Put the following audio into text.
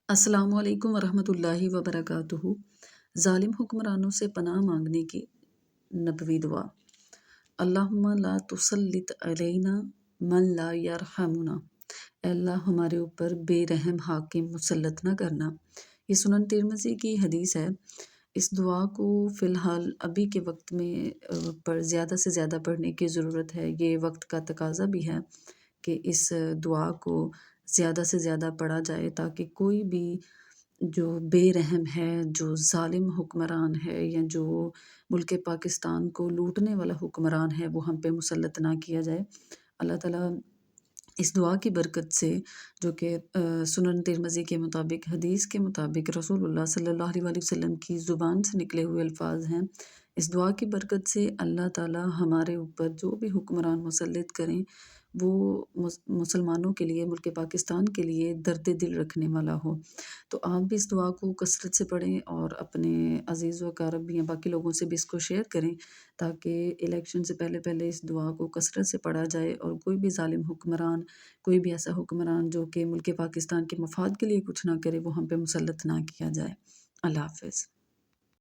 السلام علیکم ورحمۃ اللہ وبرکاتہ۔ ظالم حکمرانوں سے پناہ مانگنے کی نبوی دعا۔ اللہم لا تسلط علینا من لا یرحمنا۔ اے اللہ ہمارے اوپر بے رحم حاکم مسلط نہ کرنا۔ یہ سنن ترمذی کی حدیث ہے۔ اس دعا کو فی الحال ابھی کے وقت میں زیادہ سے زیادہ پڑھنے کی ضرورت ہے۔ یہ وقت کا تقاضا بھی ہے کہ اس دعا کو زیادہ سے زیادہ پڑھا جائے تاکہ کوئی بھی جو بے رحم ہے، جو ظالم حکمران ہے یا جو ملک پاکستان کو لوٹنے والا حکمران ہے وہ ہم پہ مسلط نہ کیا جائے۔ اللہ تعالیٰ اس دعا کی برکت سے جو کہ سنن ترمذی کے مطابق حدیث کے مطابق رسول اللہ صلی اللہ علیہ وسلم کی زبان سے نکلے ہوئے الفاظ ہیں، اس دعا کی برکت سے اللہ تعالیٰ ہمارے اوپر جو بھی حکمران مسلط کریں وہ مسلمانوں کے لیے، ملک پاکستان کے لیے درد دل رکھنے والا ہو۔ تو آپ بھی اس دعا کو کثرت سے پڑھیں اور اپنے عزیز و اقارب یا باقی لوگوں سے بھی اس کو شیئر کریں تاکہ الیکشن سے پہلے پہلے اس دعا کو کثرت سے پڑھا جائے اور کوئی بھی ظالم حکمران، کوئی بھی ایسا حکمران جو کہ ملک پاکستان کے مفاد کے لیے کچھ نہ کرے وہ ہم پہ مسلط نہ کیا جائے۔ اللہ حافظ۔